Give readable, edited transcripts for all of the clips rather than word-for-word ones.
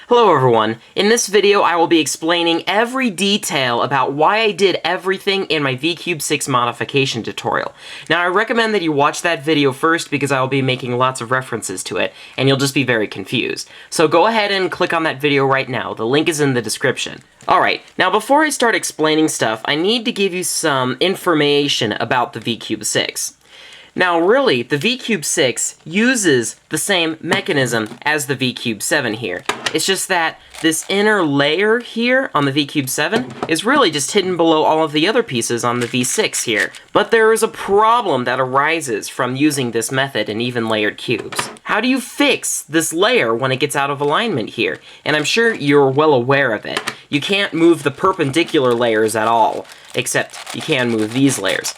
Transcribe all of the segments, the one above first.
Hello everyone, in this video I will be explaining every detail about why I did everything in my VCube 6 modification tutorial. Now I recommend that you watch that video first because I will be making lots of references to it, and you'll just be very confused. So go ahead and click on that video right now, the link is in the description. Alright, now before I start explaining stuff, I need to give you some information about the VCube 6. Now really, the VCube 6 uses the same mechanism as the VCube 7 here. It's just that this inner layer here on the VCube 7 is really just hidden below all of the other pieces on the V6 here. But there is a problem that arises from using this method in even layered cubes. How do you fix this layer when it gets out of alignment here? And I'm sure you're well aware of it. You can't move the perpendicular layers at all, except you can move these layers.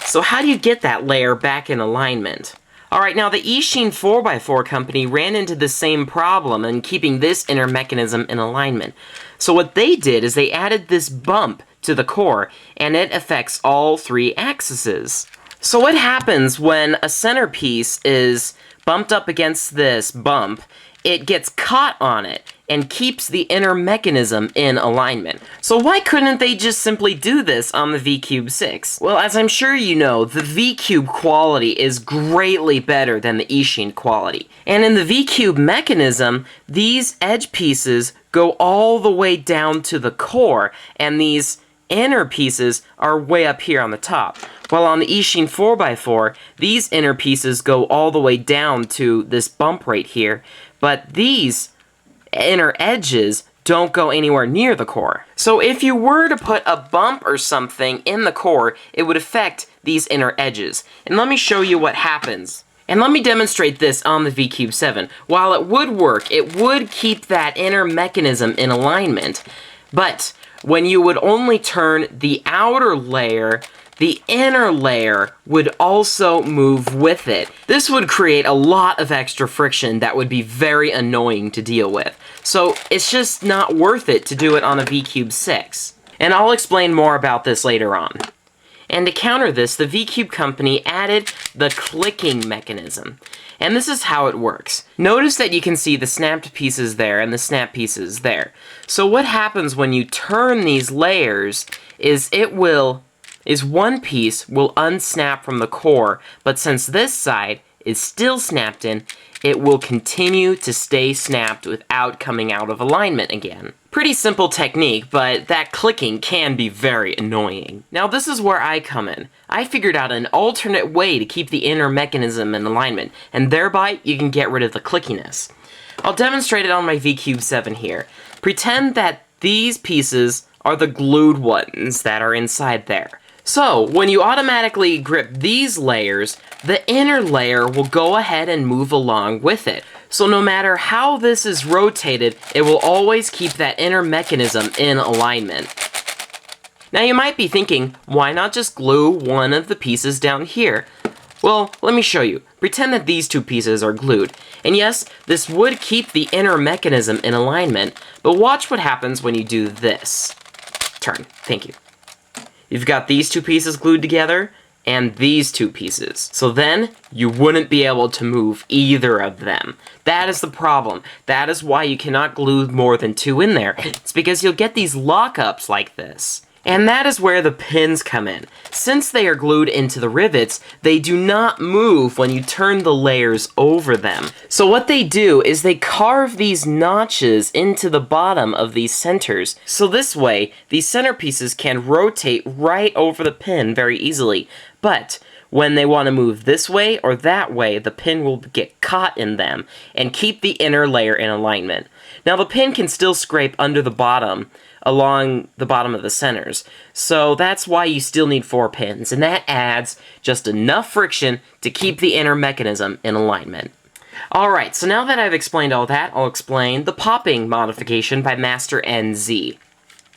So how do you get that layer back in alignment? Alright, now the Eachine 4x4 company ran into the same problem in keeping this inner mechanism in alignment. So what they did is they added this bump to the core, and it affects all three axes. So what happens when a centerpiece is bumped up against this bump? It gets caught on it and keeps the inner mechanism in alignment. So why couldn't they just simply do this on the VCube 6? Well, as I'm sure you know, the VCube quality is greatly better than the Eachine quality. And in the VCube mechanism, these edge pieces go all the way down to the core, and these inner pieces are way up here on the top. While on the Eachine 4x4, these inner pieces go all the way down to this bump right here, but these inner edges don't go anywhere near the core. So if you were to put a bump or something in the core, it would affect these inner edges. And let me show you what happens. And let me demonstrate this on the VCube 7. While it would work, it would keep that inner mechanism in alignment, but when you would only turn the outer layer, the inner layer would also move with it. This would create a lot of extra friction that would be very annoying to deal with. So it's just not worth it to do it on a VCube 6. And I'll explain more about this later on. And to counter this, the VCube company added the clicking mechanism. And this is how it works. Notice that you can see the snapped pieces there and the snap pieces there. So what happens when you turn these layers is one piece will unsnap from the core, but since this side is still snapped in, it will continue to stay snapped without coming out of alignment again. Pretty simple technique, but that clicking can be very annoying. Now this is where I come in. I figured out an alternate way to keep the inner mechanism in alignment, and thereby you can get rid of the clickiness. I'll demonstrate it on my VCube 7 here. Pretend that these pieces are the glued ones that are inside there. So, when you automatically grip these layers, the inner layer will go ahead and move along with it. So no matter how this is rotated, it will always keep that inner mechanism in alignment. Now you might be thinking, why not just glue one of the pieces down here? Well, let me show you. Pretend that these two pieces are glued. And yes, this would keep the inner mechanism in alignment, but watch what happens when you do this. Turn. Thank you. You've got these two pieces glued together, and these two pieces. So then, you wouldn't be able to move either of them. That is the problem. That is why you cannot glue more than two in there. It's because you'll get these lockups like this. And that is where the pins come in. Since they are glued into the rivets, they do not move when you turn the layers over them. So what they do is they carve these notches into the bottom of these centers. So this way, these centerpieces can rotate right over the pin very easily. But when they want to move this way or that way, the pin will get caught in them and keep the inner layer in alignment. Now the pin can still scrape under the bottom, along the bottom of the centers. So that's why you still need 4 pins, and that adds just enough friction to keep the inner mechanism in alignment. Alright, so now that I've explained all that, I'll explain the popping modification by Master NZ.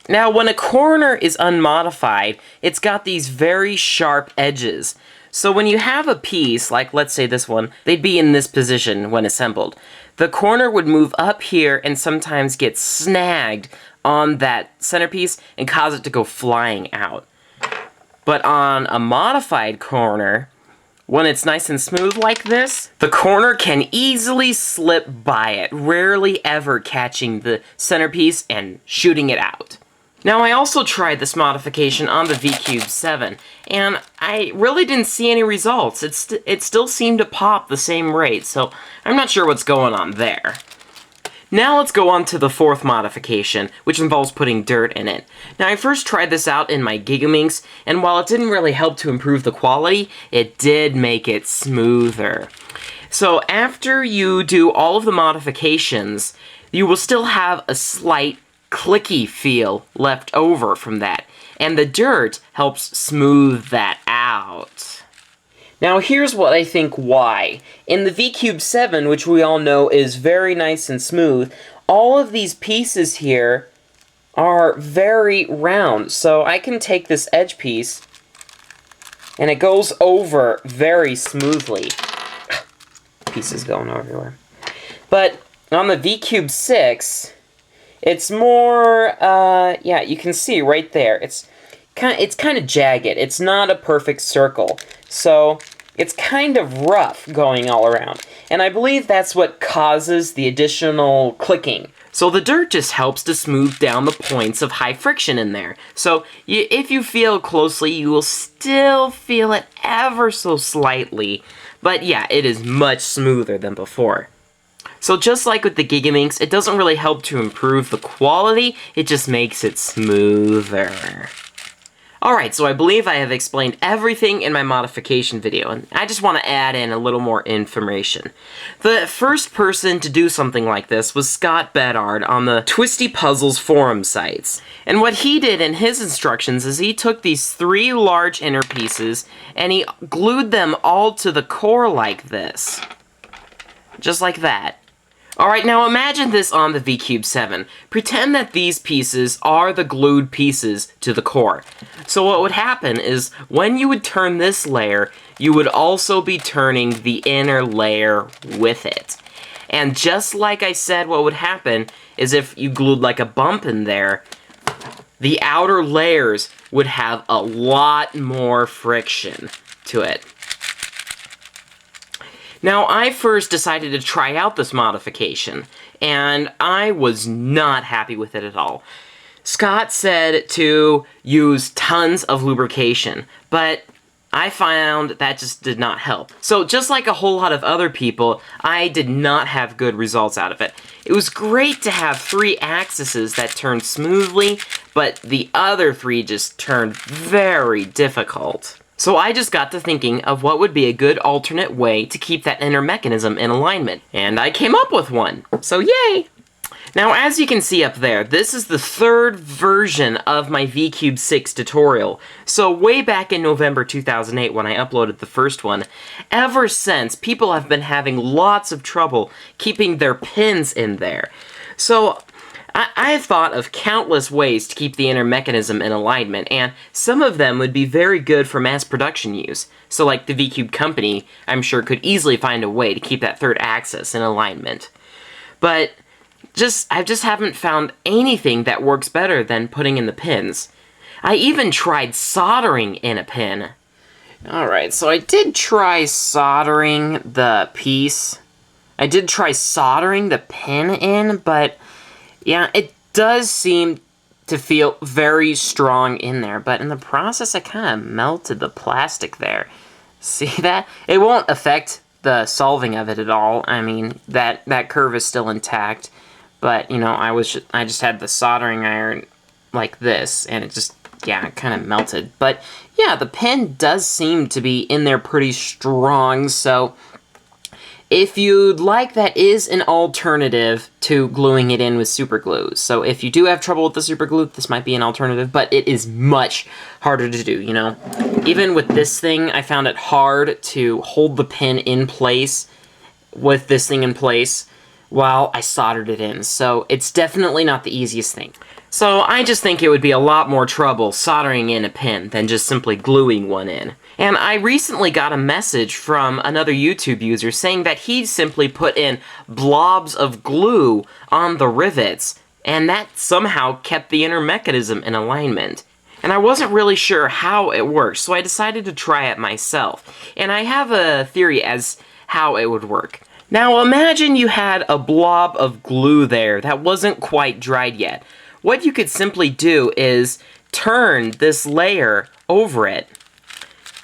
Now, when a corner is unmodified, it's got these very sharp edges. So when you have a piece, like let's say this one, they'd be in this position when assembled. The corner would move up here and sometimes get snagged on that centerpiece and cause it to go flying out. But on a modified corner, when it's nice and smooth like this, the corner can easily slip by it, rarely ever catching the centerpiece and shooting it out. Now, I also tried this modification on the VCube 7, and I really didn't see any results. It still seemed to pop the same rate, so I'm not sure what's going on there. Now let's go on to the fourth modification, which involves putting dirt in it. Now, I first tried this out in my Gigaminx, and while it didn't really help to improve the quality, it did make it smoother. So after you do all of the modifications, you will still have a slight clicky feel left over from that, and the dirt helps smooth that out. Now here's what I think why. In the VCube 7, which we all know is very nice and smooth, all of these pieces here are very round. So I can take this edge piece, and it goes over very smoothly. Pieces going everywhere. But on the VCube 6, it's more, yeah, you can see right there. It's kind of jagged. It's not a perfect circle. So it's kind of rough going all around. And I believe that's what causes the additional clicking. So the dirt just helps to smooth down the points of high friction in there. So if you feel closely, you will still feel it ever so slightly. But yeah, it is much smoother than before. So just like with the Gigaminx, it doesn't really help to improve the quality, it just makes it smoother. Alright, so I believe I have explained everything in my modification video, and I just want to add in a little more information. The first person to do something like this was Scott Bedard on the Twisty Puzzles forum sites. And what he did in his instructions is he took these 3 large inner pieces, and he glued them all to the core like this. Just like that. Alright, now imagine this on the VCube 7. Pretend that these pieces are the glued pieces to the core. So what would happen is, when you would turn this layer, you would also be turning the inner layer with it. And just like I said, what would happen is if you glued like a bump in there, the outer layers would have a lot more friction to it. Now, I first decided to try out this modification, and I was not happy with it at all. Scott said to use tons of lubrication, but I found that just did not help. So just like a whole lot of other people, I did not have good results out of it. It was great to have 3 axes that turned smoothly, but the other 3 just turned very difficult. So I just got to thinking of what would be a good alternate way to keep that inner mechanism in alignment, and I came up with one. So yay! Now, as you can see up there, this is the 3rd version of my VCube 6 tutorial. So way back in November 2008 when I uploaded the first one, ever since, people have been having lots of trouble keeping their pins in there. So I've thought of countless ways to keep the inner mechanism in alignment, and some of them would be very good for mass production use. So like the VCube company, I'm sure could easily find a way to keep that 3rd axis in alignment. But I just haven't found anything that works better than putting in the pins. I even tried soldering in a pin. Alright, so I did try soldering the piece. I did try soldering the pin in, but yeah, it does seem to feel very strong in there, but in the process I kind of melted the plastic there. See that? It won't affect the solving of it at all. I mean, that curve is still intact, but you know, I just had the soldering iron like this, and it just, yeah, it kind of melted. But yeah, the pin does seem to be in there pretty strong, so if you'd like, that is an alternative to gluing it in with super glue. So if you do have trouble with the super glue, this might be an alternative, but it is much harder to do, you know? Even with this thing, I found it hard to hold the pin in place with this thing in place while I soldered it in. So it's definitely not the easiest thing. So I just think it would be a lot more trouble soldering in a pin than just simply gluing one in. And I recently got a message from another YouTube user saying that he simply put in blobs of glue on the rivets, and that somehow kept the inner mechanism in alignment. and I wasn't really sure how it works, so I decided to try it myself. And I have a theory as how it would work. Now imagine you had a blob of glue there that wasn't quite dried yet. What you could simply do is turn this layer over it,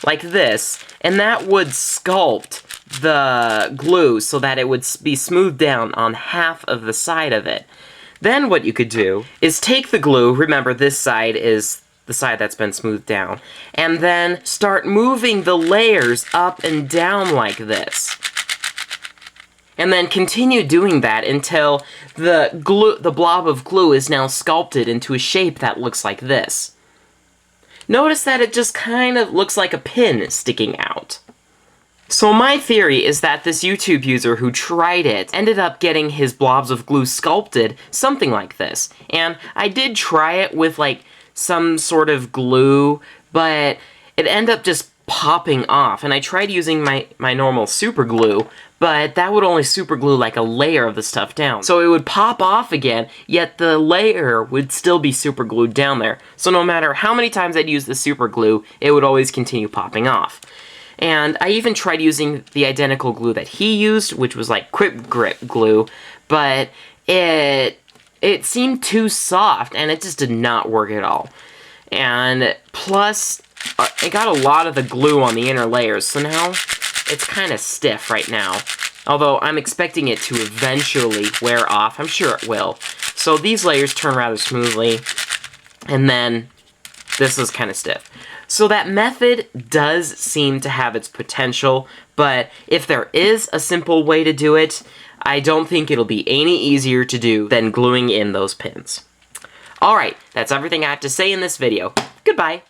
like this, and that would sculpt the glue so that it would be smoothed down on half of the side of it. Then what you could do is take the glue, remember this side is the side that's been smoothed down, and then start moving the layers up and down like this. And then continue doing that until the blob of glue is now sculpted into a shape that looks like this. Notice that it just kind of looks like a pin sticking out. So my theory is that this YouTube user who tried it ended up getting his blobs of glue sculpted something like this. And I did try it with like some sort of glue, but it ended up just popping off. And I tried using my normal super glue, but that would only super glue like a layer of the stuff down. So it would pop off again, yet the layer would still be super glued down there. So no matter how many times I'd use the super glue, it would always continue popping off. And I even tried using the identical glue that he used, which was like Quick Grip glue, but it seemed too soft, and it just did not work at all. And plus, it got a lot of the glue on the inner layers, so now it's kind of stiff right now. Although I'm expecting it to eventually wear off. I'm sure it will. So these layers turn rather smoothly, and then this is kind of stiff. So that method does seem to have its potential, but if there is a simple way to do it, I don't think it'll be any easier to do than gluing in those pins. Alright, that's everything I have to say in this video. Goodbye!